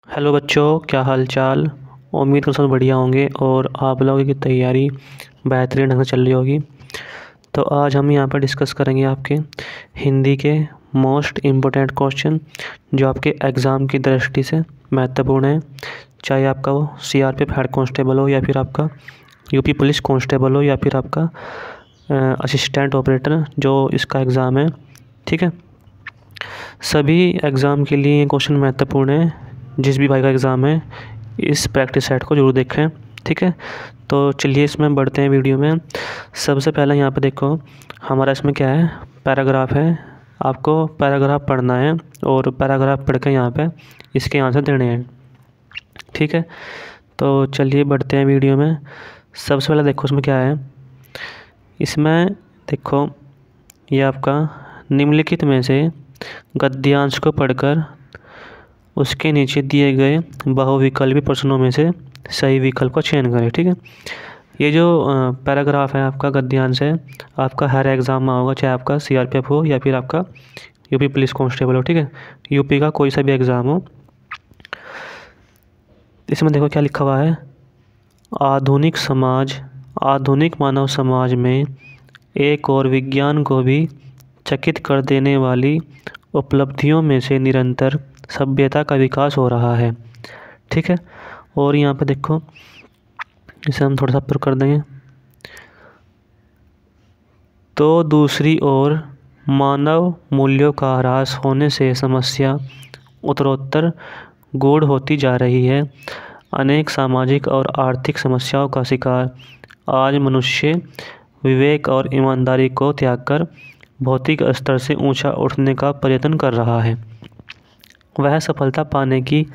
Hello बच्चों, क्या हाल चाल। उम्मीद कर सब बढ़िया होंगे और आप लोगों की तैयारी बेहतरीन ढंग से चल रही होगी। तो आज हम यहाँ पर डिस्कस करेंगे आपके हिंदी के मोस्ट इम्पोर्टेंट क्वेश्चन जो आपके एग्ज़ाम की दृष्टि से महत्वपूर्ण है। चाहे आपका वो सीआरपीएफ हेड कांस्टेबल हो या फिर आपका यूपी पुलिस कांस्टेबल हो या फिर आपका असिस्टेंट ऑपरेटर जो इसका एग्ज़ाम है। ठीक है, सभी एग्ज़ाम के लिए ये क्वेश्चन महत्वपूर्ण है। जिस भी भाई का एग्ज़ाम है इस प्रैक्टिस सेट को ज़रूर देखें। ठीक है, तो चलिए इसमें बढ़ते हैं वीडियो में। सबसे पहले यहाँ पे देखो हमारा इसमें क्या है, पैराग्राफ है। आपको पैराग्राफ पढ़ना है और पैराग्राफ पढ़ के यहाँ पे इसके आंसर देने हैं। ठीक है, तो चलिए बढ़ते हैं वीडियो में। सबसे पहले देखो इसमें क्या है। इसमें देखो ये आपका निम्नलिखित में से गद्यांश को पढ़कर उसके नीचे दिए गए बहुविकल्पी प्रश्नों में से सही विकल्प का चयन करें। ठीक है, ये जो पैराग्राफ है आपका गद्यांश है, आपका हर एग्ज़ाम में होगा, चाहे आपका सीआरपीएफ हो या फिर आपका यूपी पुलिस कांस्टेबल हो। ठीक है, यूपी का कोई सा भी एग्ज़ाम हो। इसमें देखो क्या लिखा हुआ है। आधुनिक मानव समाज में एक और विज्ञान को भी चकित कर देने वाली उपलब्धियों में से निरंतर सभ्यता का विकास हो रहा है। ठीक है, और यहाँ पे देखो इसे हम थोड़ा सा ऊपर कर देंगे। तो दूसरी ओर मानव मूल्यों का ह्रास होने से समस्या उत्तरोत्तर गूढ़ होती जा रही है। अनेक सामाजिक और आर्थिक समस्याओं का शिकार आज मनुष्य विवेक और ईमानदारी को त्याग कर भौतिक स्तर से ऊंचा उठने का प्रयत्न कर रहा है। वह सफलता पाने की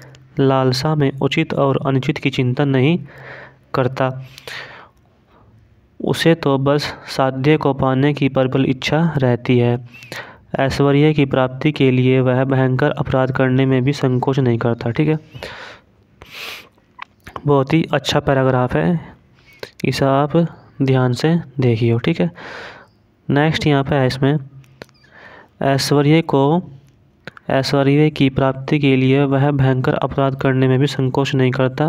लालसा में उचित और अनुचित की चिंता नहीं करता। उसे तो बस साध्य को पाने की प्रबल इच्छा रहती है। ऐश्वर्य की प्राप्ति के लिए वह भयंकर अपराध करने में भी संकोच नहीं करता। ठीक है, बहुत ही अच्छा पैराग्राफ है, इसे आप ध्यान से देखिए। ठीक है, नेक्स्ट यहाँ पे है इसमें ऐश्वर्य की प्राप्ति के लिए वह भयंकर अपराध करने में भी संकोच नहीं करता।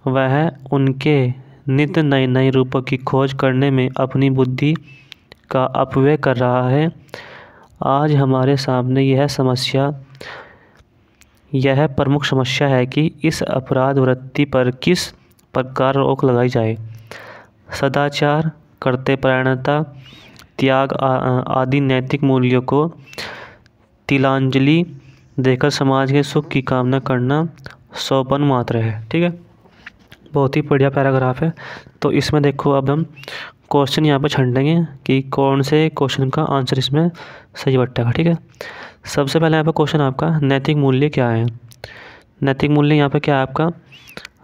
वह उनके नित्य नए नए रूपों की खोज करने में अपनी बुद्धि का अपव्यय कर रहा है। आज हमारे सामने यह प्रमुख समस्या है कि इस अपराध वृत्ति पर किस प्रकार रोक लगाई जाए। सदाचार, कर्तव्यपरायणता, त्याग आदि नैतिक मूल्यों को तिलांजलि देकर समाज के सुख की कामना करना सोपन मात्र है। ठीक है, बहुत ही बढ़िया पैराग्राफ है। तो इसमें देखो अब हम क्वेश्चन यहाँ पर छांटेंगे कि कौन से क्वेश्चन का आंसर इसमें सही बैठेगा। ठीक है, सबसे पहले यहाँ पर क्वेश्चन आपका नैतिक मूल्य क्या है। नैतिक मूल्य यहाँ पर क्या है आपका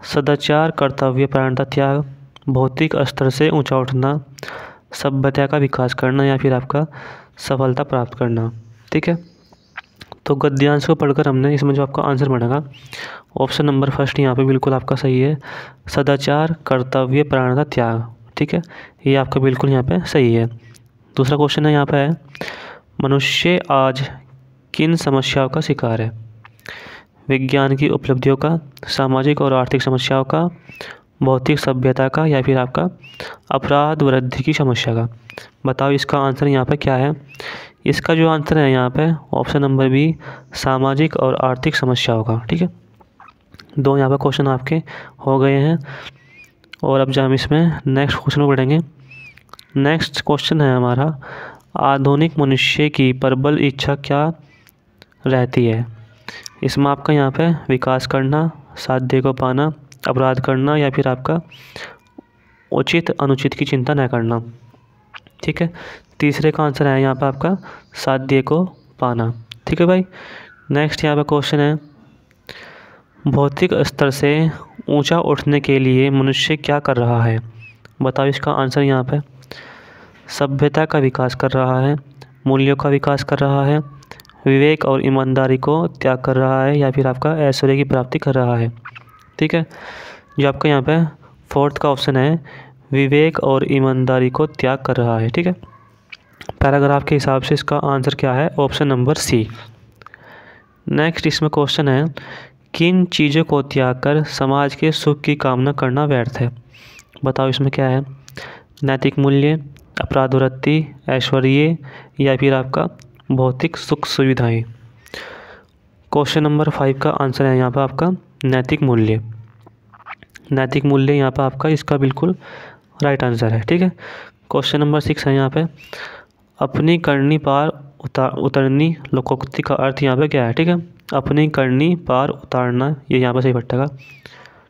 सदाचार, कर्तव्य परायणता, त्याग, भौतिक स्तर से ऊंचा उठना, सभ्यता का विकास करना या फिर आपका सफलता प्राप्त करना। ठीक है, तो गद्यांश को पढ़कर हमने इसमें जो आपका आंसर बनेगा ऑप्शन नंबर फर्स्ट यहाँ पे बिल्कुल आपका सही है, सदाचार, कर्तव्य परायणता, त्याग। ठीक है, ये आपका बिल्कुल यहाँ पे सही है। दूसरा क्वेश्चन है यहाँ पे है मनुष्य आज किन समस्याओं का शिकार है। विज्ञान की उपलब्धियों का, सामाजिक और आर्थिक समस्याओं का, भौतिक सभ्यता का या फिर आपका अपराध वृद्धि की समस्या का। बताओ इसका आंसर यहाँ पे क्या है। इसका जो आंसर है यहाँ पे ऑप्शन नंबर बी, सामाजिक और आर्थिक समस्याओं का। ठीक है, दो यहाँ पे क्वेश्चन आपके हो गए हैं और अब जब हम इसमें नेक्स्ट क्वेश्चन में बढ़ेंगे। नेक्स्ट क्वेश्चन है हमारा आधुनिक मनुष्य की प्रबल इच्छा क्या रहती है। इसमें आपका यहाँ पे विकास करना, साध्य को पाना, अपराध करना या फिर आपका उचित अनुचित की चिंता न करना। ठीक है, तीसरे का आंसर है यहाँ पे आपका साध्य को पाना। ठीक है भाई, नेक्स्ट यहाँ पे क्वेश्चन है भौतिक स्तर से ऊंचा उठने के लिए मनुष्य क्या कर रहा है। बताओ इसका आंसर यहाँ पे सभ्यता का विकास कर रहा है, मूल्यों का विकास कर रहा है, विवेक और ईमानदारी को त्याग कर रहा है या फिर आपका ऐश्वर्य की प्राप्ति कर रहा है। ठीक है, जो आपका यहाँ पे फोर्थ का ऑप्शन है विवेक और ईमानदारी को त्याग कर रहा है। ठीक है, पैराग्राफ के हिसाब से इसका आंसर क्या है ऑप्शन नंबर सी। नेक्स्ट इसमें क्वेश्चन है किन चीज़ों को त्याग कर समाज के सुख की कामना करना व्यर्थ है? बताओ इसमें क्या है? नैतिक मूल्य, अपराधवृत्ति, ऐश्वर्य या फिर आपका भौतिक सुख सुविधाएं। क्वेश्चन नंबर 5 का आंसर है यहाँ पर आपका नैतिक मूल्य। नैतिक मूल्य यहाँ पर आपका इसका बिल्कुल राइट आंसर है। ठीक है। क्वेश्चन नंबर 6 है यहाँ पे, अपनी करनी पार उतरनी लोकोक्ति का अर्थ यहाँ पे क्या है? ठीक है, अपनी करनी पार उतारना, ये यहाँ पर सही बैठेगा।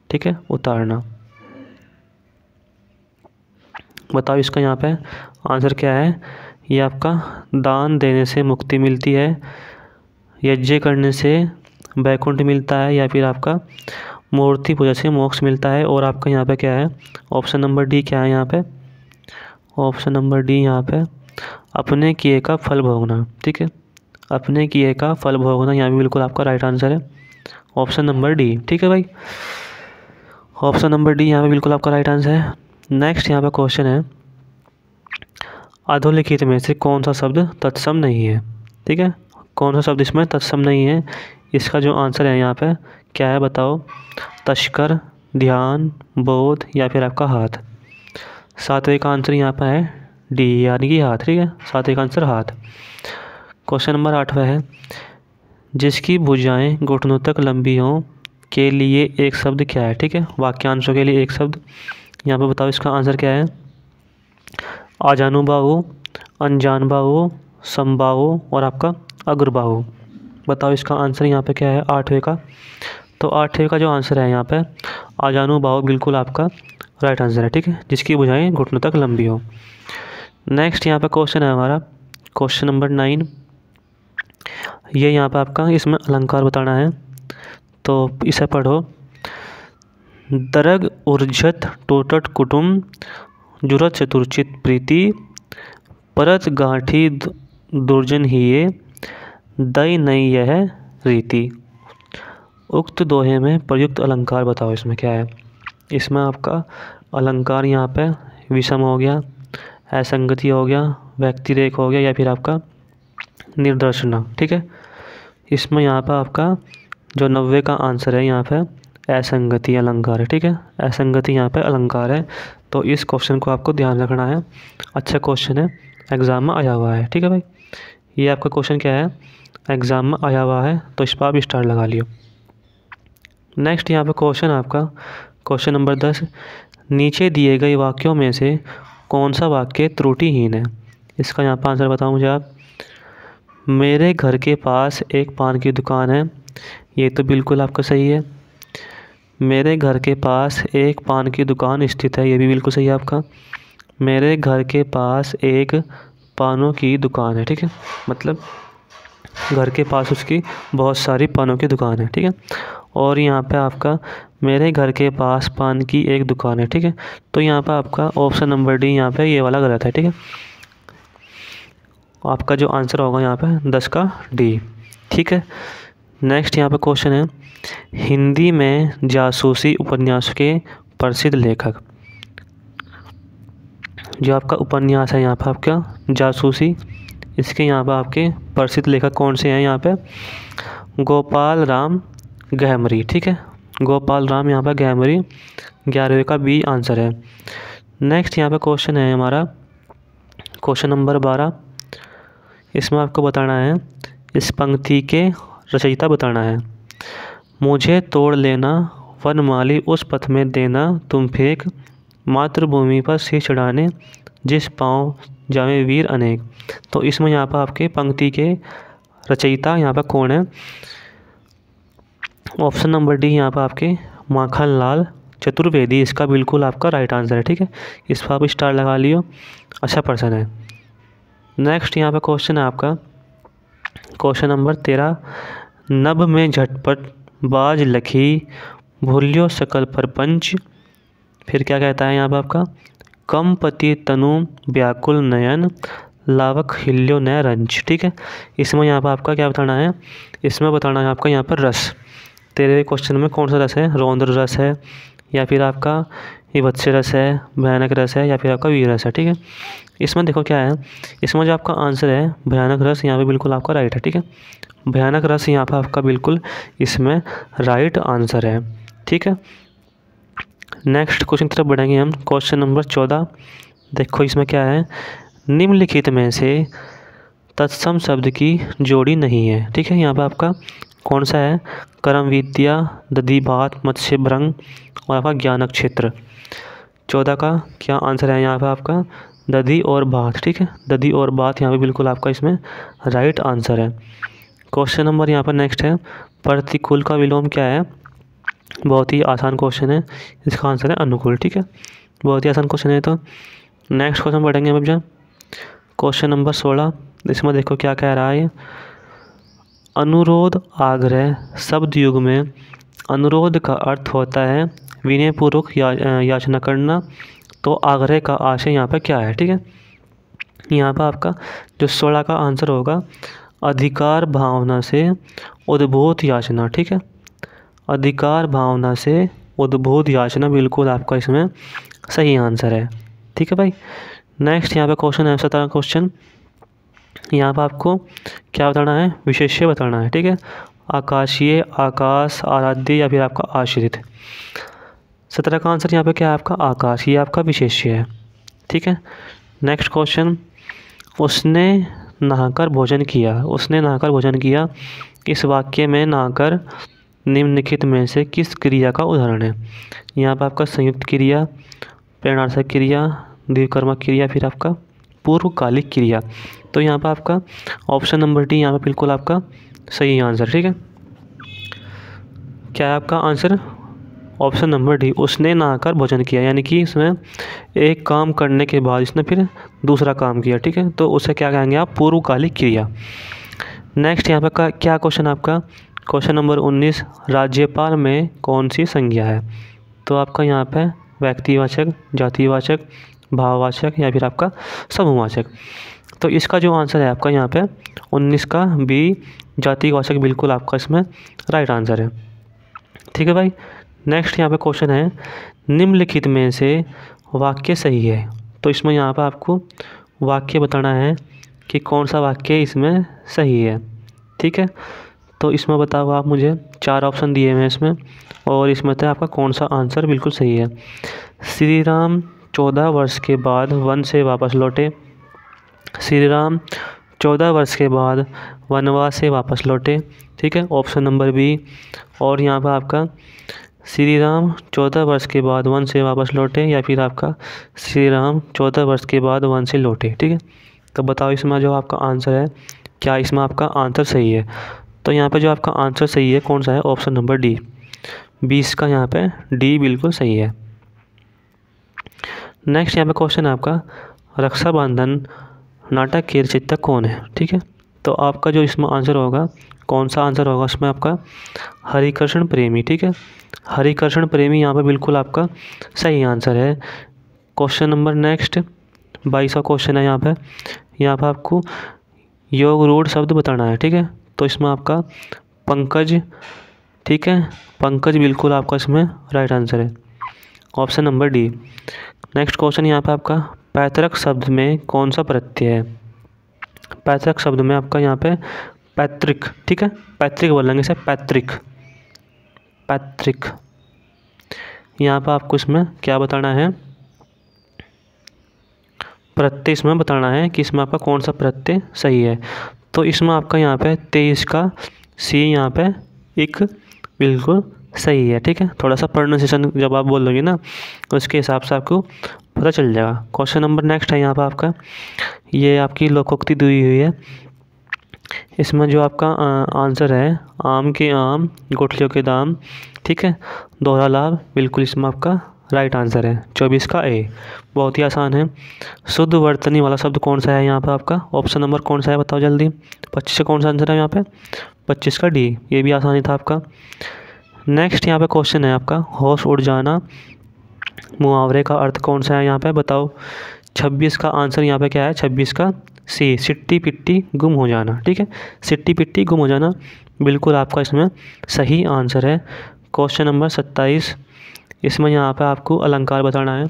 ठीक है, उतारना। बताओ इसका यहाँ पे आंसर क्या है? ये आपका दान देने से मुक्ति मिलती है, यज्ञ करने से वैकुंठ मिलता है, या फिर आपका मूर्ति पूजा से मोक्ष मिलता है। और आपका यहाँ पे क्या है? ऑप्शन नंबर डी क्या है यहाँ पे? ऑप्शन नंबर डी यहाँ पे अपने किए का फल भोगना। ठीक है, अपने किए का फल भोगना यहाँ भी बिल्कुल आपका राइट आंसर है, ऑप्शन नंबर डी। ठीक है भाई, ऑप्शन नंबर डी यहाँ पे बिल्कुल आपका राइट आंसर है। नेक्स्ट यहाँ पे क्वेश्चन है, अधोलिखित में से कौन सा शब्द तत्सम नहीं है? ठीक है, कौन सा शब्द इसमें तत्सम नहीं है? इसका जो आंसर है यहाँ पे क्या है बताओ? तस्कर, ध्यान, बोध या फिर आपका हाथ। सातवें का आंसर यहाँ पर है डी, यानी कि हाथ। ठीक है, सातवें का आंसर हाथ। क्वेश्चन नंबर 8वां है, जिसकी भुजाएं घुटनों तक लंबी हों के लिए एक शब्द क्या है? ठीक है, वाक्यांशों के लिए एक शब्द यहाँ पे बताओ इसका आंसर क्या है? आजानुबाहु, अनजानबाहु, समबाहु और आपका अग्रबाहु। बताओ इसका आंसर यहाँ पे क्या है 8वें का? तो 8वें का जो आंसर है यहाँ पे आजानुबाहु बिल्कुल आपका राइट आंसर है। ठीक है, जिसकी भुजाएं घुटनों तक लंबी हो। नेक्स्ट यहाँ पे क्वेश्चन है हमारा क्वेश्चन नंबर 9। ये यहाँ पे आपका इसमें अलंकार बताना है, तो इसे पढ़ो। दरग उर्जत टोटट कुटुम जुरत चतुर्चित प्रीति परत गांठी दुर्जन ही ये दई नई यह रीति। उक्त दोहे में प्रयुक्त अलंकार बताओ इसमें क्या है? इसमें आपका अलंकार यहाँ पे विषम हो गया, असंगति हो गया, व्यक्तिरेख हो गया या फिर आपका निर्दर्शना। ठीक है, इसमें यहाँ पर आपका जो 90 का आंसर है यहाँ पे असंगति अलंकार है। ठीक है, असंगति यहाँ पे अलंकार है, तो इस क्वेश्चन को आपको ध्यान रखना है। अच्छा क्वेश्चन है, एग्ज़ाम में आया हुआ है। ठीक है भाई, ये आपका क्वेश्चन क्या है? एग्ज़ाम में आया हुआ है, तो इस पर आप स्टार लगा लियो। नेक्स्ट यहाँ पे क्वेश्चन आपका क्वेश्चन नंबर 10, नीचे दिए गए वाक्यों में से कौन सा वाक्य त्रुटिहीन है? इसका यहाँ पर आंसर बताओ मुझे आप। मेरे घर के पास एक पान की दुकान है, ये तो बिल्कुल आपका सही है। मेरे घर के पास एक पान की दुकान स्थित है, ये भी बिल्कुल सही है आपका। मेरे घर के पास एक पानों की दुकान है। ठीक है, मतलब घर के पास उसकी बहुत सारी पानों की दुकान है। ठीक है, और यहाँ पे आपका मेरे घर के पास पान की एक दुकान है। ठीक है, तो यहाँ पे आपका ऑप्शन नंबर डी यहाँ पे ये वाला गलत है। ठीक है, आपका जो आंसर होगा यहाँ पे 10 का डी। ठीक है, नेक्स्ट यहाँ पे क्वेश्चन है, हिंदी में जासूसी उपन्यास के प्रसिद्ध लेखक। जो आपका उपन्यास है यहाँ पे आपका जासूसी, इसके यहाँ पे आपके प्रसिद्ध लेखक कौन से हैं? यहाँ पे गोपाल राम गहमरी। ठीक है, गोपाल राम यहाँ पे गहमरी 11वें का बी आंसर है। नेक्स्ट यहाँ पे क्वेश्चन है हमारा क्वेश्चन नंबर 12। इसमें आपको बताना है, इस पंक्ति के रचयिता बताना है। मुझे तोड़ लेना वनमाली उस पथ में देना तुम फेंक, मातृभूमि पर सिर चढ़ाने जिस पाँव जावे वीर अनेक। तो इसमें यहाँ पर आपके पंक्ति के रचयिता यहाँ पर कौन है? ऑप्शन नंबर डी यहाँ पर आपके माखनलाल चतुर्वेदी, इसका बिल्कुल आपका राइट आंसर है। ठीक है, इस पर आप स्टार लगा लियो, अच्छा पर्सन है। नेक्स्ट यहाँ पर क्वेश्चन है आपका क्वेश्चन नंबर 13। नभ में झटपट बाज लखी भूल्यो सकल परपंच। फिर क्या कहता है यहाँ पर आपका, कम पति तनु व्याकुल नयन लावक हिल्यो नय रंच। ठीक है, इसमें यहाँ पर आपका क्या बताना है? इसमें बताना है आपका यहाँ पर रस। 13वें क्वेश्चन में कौन सा रस है, रौद्र रस है या फिर आपका विभत्स रस है, भयानक रस है या फिर आपका वीर रस है। ठीक है, इसमें देखो क्या है, इसमें जो आपका आंसर है भयानक रस, यहाँ पे बिल्कुल आपका राइट है। ठीक है, भयानक रस यहाँ पे आपका बिल्कुल इसमें राइट आंसर है। ठीक है, नेक्स्ट क्वेश्चन की तरफ बढ़ेंगे हम। क्वेश्चन नंबर 14, देखो इसमें क्या है, निम्नलिखित में से तत्सम शब्द की जोड़ी नहीं है। ठीक है, यहाँ पे आपका कौन सा है, कर्म विद्या, दधिभात, मत्स्य भ्रंग और आपका ज्ञान क्षेत्र। 14 का क्या आंसर है यहाँ पे आपका, दधि और भात। ठीक है, दधि और भात यहाँ पे बिल्कुल आपका इसमें राइट आंसर है। क्वेश्चन नंबर यहाँ पर नेक्स्ट है, प्रतिकूल का विलोम क्या है। बहुत ही आसान क्वेश्चन है, इसका आंसर है अनुकूल। ठीक है, बहुत ही आसान क्वेश्चन है। तो नेक्स्ट क्वेश्चन पढ़ेंगे हम जब क्वेश्चन नंबर 16, इसमें देखो क्या कह रहा है, अनुरोध आग्रह शब्द युग में अनुरोध का अर्थ होता है विनयपूर्वक याचना करना, तो आग्रह का आशय यहाँ पर क्या है। ठीक है, यहाँ पर आपका जो 16 का आंसर होगा, अधिकार भावना से उद्भूत याचना। ठीक है, अधिकार भावना से उद्भूत याचना बिल्कुल आपका इसमें सही आंसर है। ठीक है भाई, नेक्स्ट यहाँ पे क्वेश्चन है 17 क्वेश्चन, यहाँ पर आपको क्या बताना है, विशेष्य बताना है। ठीक है, आकाशीय, आकाश, आराध्य या फिर आपका आश्रित। 17 का आंसर यहाँ पे क्या है आपका, आकाश, ये आपका विशेष्य है। ठीक है, नेक्स्ट क्वेश्चन, उसने नहाकर भोजन किया, उसने नहाकर भोजन किया, इस वाक्य में नहाकर निम्नलिखित में से किस क्रिया का उदाहरण है। यहाँ पर आपका संयुक्त क्रिया, प्रेरणार्थक क्रिया, द्विकर्मक क्रिया, फिर आपका पूर्वकालिक क्रिया। तो यहाँ पर आपका ऑप्शन नंबर डी यहाँ पर बिल्कुल आपका सही आंसर। ठीक है, क्या है आपका आंसर, ऑप्शन नंबर डी, उसने नहाकर भोजन किया, यानी कि इसमें एक काम करने के बाद इसने फिर दूसरा काम किया। ठीक है, तो उसे क्या कहेंगे आप, पूर्वकालिक क्रिया। नेक्स्ट यहाँ पर क्या क्वेश्चन आपका, क्वेश्चन नंबर 19, राज्यपाल में कौन सी संज्ञा है। तो आपका यहाँ पे व्यक्तिवाचक, जातिवाचक, भाववाचक या फिर आपका समूहवाचक। तो इसका जो आंसर है आपका यहाँ पे 19 का बी, जातिवाचक बिल्कुल आपका इसमें राइट आंसर है। ठीक है भाई, नेक्स्ट यहाँ पे क्वेश्चन है, निम्नलिखित में से वाक्य सही है। तो इसमें यहाँ पे आपको वाक्य बताना है कि कौन सा वाक्य इसमें सही है। ठीक है, तो इसमें बताओ आप मुझे, 4 ऑप्शन दिए हुए हैं इसमें, और इसमें से आपका कौन सा आंसर बिल्कुल सही है। श्री राम 14 वर्ष के बाद वन से वापस लौटे, श्री राम 14 वर्ष के बाद वनवास से वापस लौटे। ठीक है, ऑप्शन नंबर बी। और यहाँ पर आपका श्री राम 14 वर्ष के बाद वन से वापस लौटे या फिर आपका श्री राम 14 वर्ष के बाद वन से लौटे। ठीक है, तो बताओ इसमें जो आपका आंसर है, क्या इसमें आपका आंसर सही है। तो यहाँ पे जो आपका आंसर सही है कौन सा है, ऑप्शन नंबर डी, 20 का यहाँ पे डी बिल्कुल सही है। नेक्स्ट यहाँ पे क्वेश्चन है आपका, रक्षाबंधन नाटक के रचयिता कौन है। ठीक है, तो आपका जो इसमें आंसर होगा, कौन सा आंसर होगा इसमें आपका, हरिकृष्ण प्रेमी। ठीक है, हरिकृष्ण प्रेमी यहाँ पे बिल्कुल आपका सही आंसर है। क्वेश्चन नंबर नेक्स्ट 22वां क्वेश्चन है यहाँ पे आपको योग रूढ़ शब्द बताना है। ठीक है, तो इसमें आपका पंकज, ठीक है, पंकज बिल्कुल आपका इसमें राइट आंसर है, option number D. Next question यहाँ पे आपका, पैतृक शब्द में कौन सा प्रत्यय है। पैतृक शब्द में आपका यहाँ पे पैतृक, ठीक है, पैतृक बोलेंगे इसे, पैतृक, पैतृक। यहाँ पर आपको इसमें क्या बताना है, प्रत्यय इसमें बताना है कि इसमें आपका कौन सा प्रत्यय सही है। तो इसमें आपका यहाँ पे 23 का सी यहाँ पे एक बिल्कुल सही है। ठीक है, थोड़ा सा प्रोनाउंसिएशन जब आप बोल लोगे ना उसके हिसाब से आपको पता चल जाएगा। क्वेश्चन नंबर नेक्स्ट है यहाँ पे आपका, ये आपकी लोकोक्ति दी हुई है। इसमें जो आपका आंसर है, आम के आम गुठलियों के दाम। ठीक है, दोहरा लाभ बिल्कुल इसमें आपका राइट आंसर है, 24 का ए, बहुत ही आसान है। शुद्ध वर्तनी वाला शब्द कौन सा है यहाँ पे आपका, ऑप्शन नंबर कौन सा है बताओ जल्दी, 25 से कौन सा आंसर है यहाँ पे, 25 का डी, ये भी आसानी था आपका। नेक्स्ट यहाँ पे क्वेश्चन है आपका, होश उड़ जाना मुहावरे का अर्थ कौन सा है यहाँ पे बताओ। 26 का आंसर यहाँ पे क्या है, 26 का सी, सिट्टी पिट्टी गुम हो जाना। ठीक है, सिट्टी पिट्टी गुम हो जाना बिल्कुल आपका इसमें सही आंसर है। क्वेश्चन नंबर 27, इसमें यहाँ पे आपको अलंकार बताना है।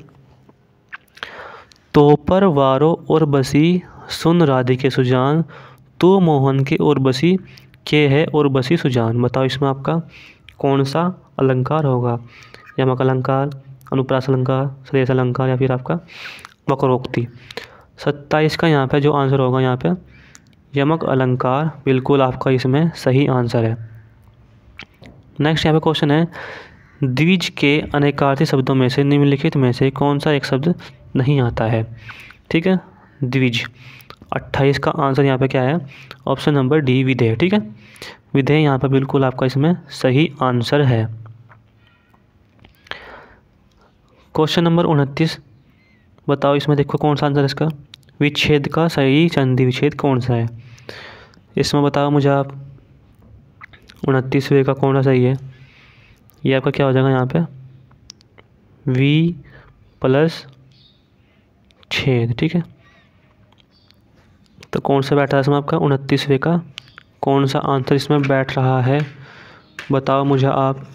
तो पर वारो और बसी सुन राधिके सुजान, तू मोहन के और बसी के है और बसी सुजान। बताओ इसमें आपका कौन सा अलंकार होगा? यमक अलंकार, अनुप्रास अलंकार, श्रेयस अलंकार या फिर आपका वक्रोक्ति। 27 का यहाँ पे जो आंसर होगा यहाँ पे यमक अलंकार बिल्कुल आपका इसमें सही आंसर है। नेक्स्ट यहाँ पे क्वेश्चन है, द्विज के अनेकार्थी शब्दों में से निम्नलिखित में से कौन सा एक शब्द नहीं आता है? ठीक है, द्विज। 28 का आंसर यहाँ पे क्या है? ऑप्शन नंबर डी, विधेय। ठीक है, विधेय यहाँ पे बिल्कुल आपका इसमें सही आंसर है। क्वेश्चन नंबर 29, बताओ इसमें देखो कौन सा आंसर है इसका। विच्छेद का सही संधि विच्छेद कौन सा है? इसमें बताओ मुझे आप 29वें का कौन सा सही है? ये आपका क्या हो जाएगा यहाँ पे? V + छेद। ठीक है, तो कौन सा बैठ रहा है इसमें आपका 29वें का कौन सा आंसर इसमें बैठ रहा है? बताओ मुझे आप।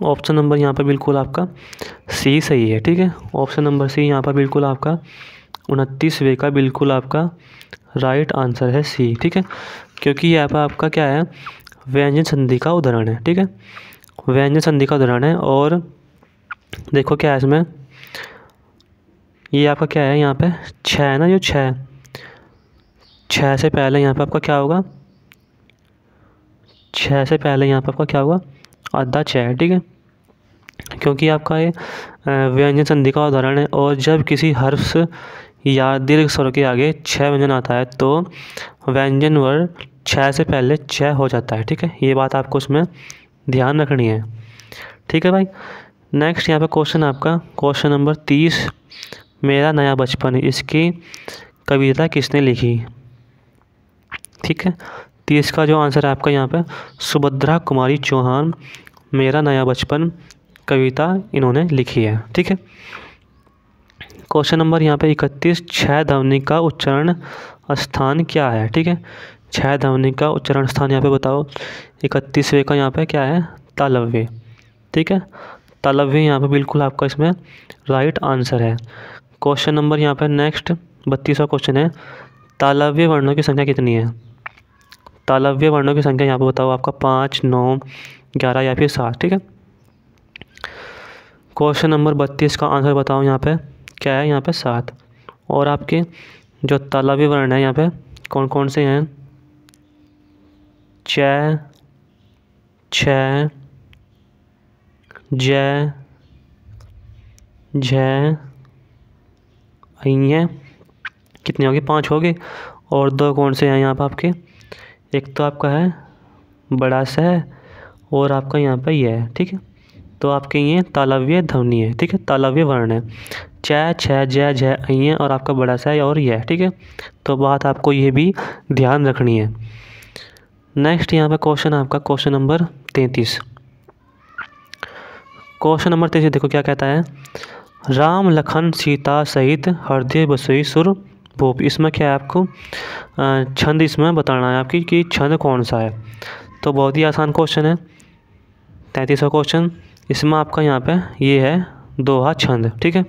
ऑप्शन नंबर यहाँ पर बिल्कुल आपका सी सही है। ठीक है, ऑप्शन नंबर सी यहाँ पर बिल्कुल आपका 29वें का बिल्कुल आपका राइट आंसर है सी। ठीक है, क्योंकि यहाँ पर आपका क्या है? व्यंजन संधि का उदाहरण है। ठीक है, व्यंजन संधि का उदाहरण है। और देखो क्या है इसमें, ये आपका क्या है यहाँ पे 6 है ना, जो 6 से पहले यहाँ पे आपका क्या होगा? 6 से पहले यहाँ पे आपका क्या होगा? आधा 6 है। ठीक है, क्योंकि आपका ये व्यंजन संधि का उदाहरण है। और जब किसी हर्फ या दीर्घ स्वर के आगे 6 व्यंजन आता है तो व्यंजन वर्ण 6 से पहले 6 हो जाता है। ठीक है, ये बात आपको उसमें ध्यान रखनी है। ठीक है भाई, नेक्स्ट यहाँ पे क्वेश्चन आपका क्वेश्चन नंबर 30, मेरा नया बचपन, इसकी कविता किसने लिखी? ठीक है, 30 का जो आंसर है आपका यहाँ पे सुभद्रा कुमारी चौहान, मेरा नया बचपन कविता इन्होंने लिखी है। ठीक है, क्वेश्चन नंबर यहाँ पे 31, क्षय ध्वनि का उच्चारण स्थान क्या है? ठीक है, क्षय ध्वनि का उच्चारण स्थान यहाँ पे बताओ। 31वें का यहाँ पे क्या है? तालव्य। ठीक है, तालव्य यहाँ पे बिल्कुल आपका इसमें राइट आंसर है। क्वेश्चन नंबर यहाँ पे नेक्स्ट 32वां क्वेश्चन है, तालव्य वर्णों की संख्या कितनी है? तालव्य वर्णों की संख्या यहाँ पे बताओ आपका 5, 9, 11 या फिर 7। ठीक है, क्वेश्चन नंबर 32 का आंसर बताओ यहाँ पे क्या है? यहाँ पे 7। और आपके जो तालव्य वर्ण है यहाँ पे कौन कौन से हैं? च, छ, ज, झ, अ, कितने हो गए? 5 हो गए। और 2 कौन से हैं यहाँ पे आपके? एक तो आपका है बड़ा सा और आपका यहाँ पे ये है। ठीक है, तो आपके ये तालव्य ध्वनि है। ठीक है, तालव्य वर्ण है। च, छ, ज, झ, अ और आपका बड़ा सा है और ये है। ठीक है, तो बात आपको ये भी ध्यान रखनी है। नेक्स्ट यहाँ पे क्वेश्चन आपका क्वेश्चन नंबर 33। क्वेश्चन नंबर 33 देखो क्या कहता है, राम लखन सीता सहित हृदय बसोई सुर भूप। इसमें क्या है आपको छंद इसमें बताना है आपकी कि छंद कौन सा है। तो बहुत ही आसान क्वेश्चन है 33वां क्वेश्चन। इसमें आपका यहाँ पे ये है दोहा छंद। ठीक है,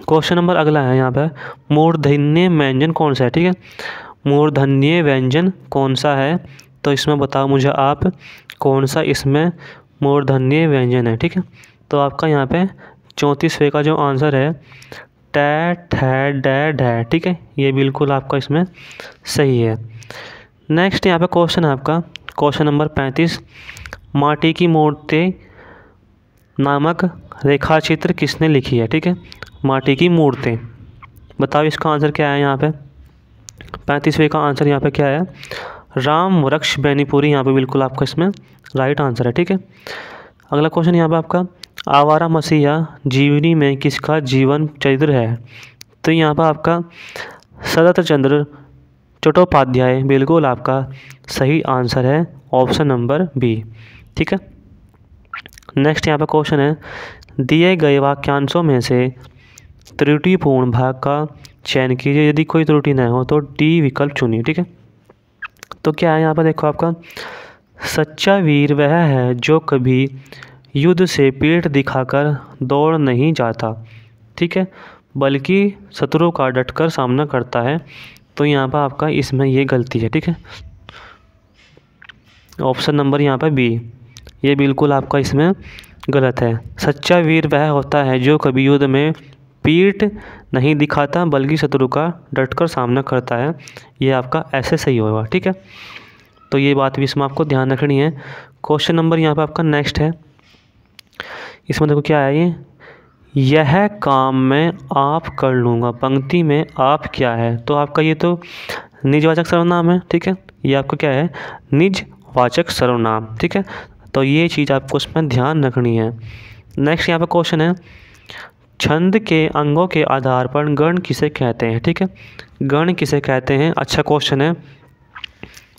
क्वेश्चन नंबर अगला है यहाँ पे मूर्धन्य व्यंजन कौन सा है? ठीक है, मूर्धन्य व्यंजन कौन सा है? तो इसमें बताओ मुझे आप कौन सा इसमें मूर्धन्य व्यंजन है। ठीक है, तो आपका यहाँ पे 34वें का जो आंसर है ट, ठ, ड, ढ। ठीक है, ये बिल्कुल आपका इसमें सही है। नेक्स्ट यहाँ पे क्वेश्चन है आपका क्वेश्चन नंबर 35, माटी की मूर्ति नामक रेखाचित्र किसने लिखी है? ठीक है, माटी की मूर्ति। बताओ इसका आंसर क्या है यहाँ पे? 35वें का आंसर यहाँ पे क्या है? राम वृक्ष बेनीपुरी यहाँ पे बिल्कुल आपका इसमें राइट आंसर है। ठीक है, अगला क्वेश्चन यहाँ पे आपका आवारा मसीहा जीवनी में किसका जीवन चरित्र है? तो यहाँ पर आपका शरत चंद्र चट्टोपाध्याय बिल्कुल आपका सही आंसर है, ऑप्शन नंबर बी। ठीक है, नेक्स्ट यहाँ पर क्वेश्चन है दिए गए वाक्यांशों में से त्रुटिपूर्ण भाग का चयन कीजिए, यदि कोई त्रुटि न हो तो डी विकल्प चुनिए। ठीक है, तो क्या है यहाँ पर देखो आपका, सच्चा वीर वह है जो कभी युद्ध से पीठ दिखाकर दौड़ नहीं जाता, ठीक है, बल्कि शत्रु का डटकर सामना करता है। तो यहाँ पर आपका इसमें ये गलती है। ठीक है, ऑप्शन नंबर यहाँ पर बी, ये बिल्कुल आपका इसमें गलत है। सच्चा वीर वह होता है जो कभी युद्ध में पीठ नहीं दिखाता बल्कि शत्रु का डटकर सामना करता है, ये आपका ऐसे सही होगा। ठीक है, तो ये बात भी इसमें आपको ध्यान रखनी है। क्वेश्चन नंबर यहाँ पर आपका नेक्स्ट है, इसमें देखो क्या है, ये यह काम मैं आप कर लूँगा, पंक्ति में आप क्या है, तो आपका ये तो निजवाचक सर्वनाम है। ठीक है, ये आपका क्या है, निजवाचक सर्वनाम। ठीक है, तो ये चीज़ आपको इसमें ध्यान रखनी है। नेक्स्ट यहाँ पर क्वेश्चन है, छंद के अंगों के आधार पर गण किसे कहते हैं। ठीक है, गण किसे कहते हैं, अच्छा क्वेश्चन है।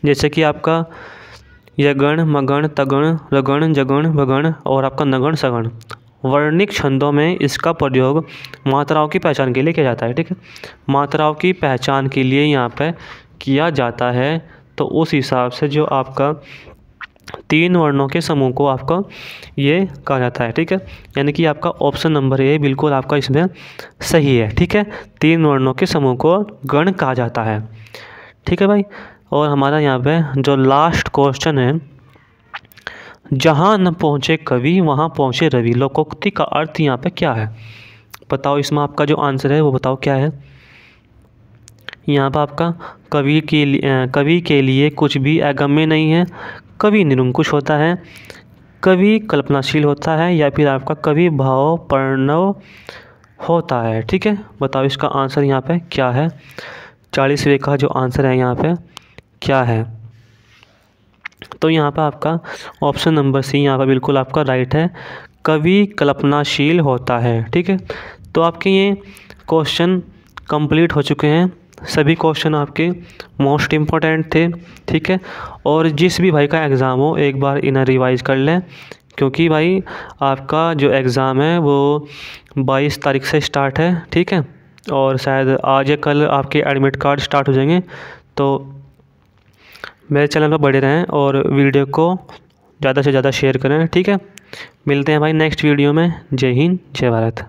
जैसे कि आपका यगण, मगण, तगण, रगण, जगण, भगण और आपका नगण, सगण, वर्णिक छंदों में इसका प्रयोग मात्राओं की पहचान के लिए किया जाता है। ठीक है, मात्राओं की पहचान के लिए यहाँ पे किया जाता है। तो उस हिसाब से जो आपका 3 वर्णों के समूह को आपका ये कहा जाता है। ठीक है, यानी कि आपका ऑप्शन नंबर ए बिल्कुल आपका इसमें सही है। ठीक है, 3 वर्णों के समूह को गण कहा जाता है। ठीक है भाई, और हमारा यहाँ पे जो लास्ट क्वेश्चन है, जहाँ न पहुँचे कवि वहाँ पहुँचे रवि, लोकोक्ति का अर्थ यहाँ पे क्या है, बताओ। इसमें आपका जो आंसर है वो बताओ क्या है। यहाँ पर आपका कवि के लिए कुछ भी अगम्य नहीं है, कवि निरंकुश होता है, कवि कल्पनाशील होता है, या फिर आपका कवि भाव प्रणव होता है। ठीक है, बताओ इसका आंसर यहाँ पे क्या है। 40वें का जो आंसर है यहाँ पे क्या है, तो यहाँ पर आपका ऑप्शन नंबर सी यहाँ पर बिल्कुल आपका राइट है, कवि कल्पनाशील होता है। ठीक है, तो आपके ये क्वेश्चन कंप्लीट हो चुके हैं, सभी क्वेश्चन आपके मोस्ट इम्पोर्टेंट थे। ठीक है, और जिस भी भाई का एग्ज़ाम हो एक बार इन्हें रिवाइज़ कर लें, क्योंकि भाई आपका जो एग्ज़ाम है वो 22 तारीख से स्टार्ट है। ठीक है, और शायद आज या कल आपके एडमिट कार्ड स्टार्ट हो जाएंगे। तो मेरे चैनल पर बने रहें और वीडियो को ज़्यादा से ज़्यादा शेयर करें। ठीक है, मिलते हैं भाई नेक्स्ट वीडियो में। जय हिंद, जय भारत।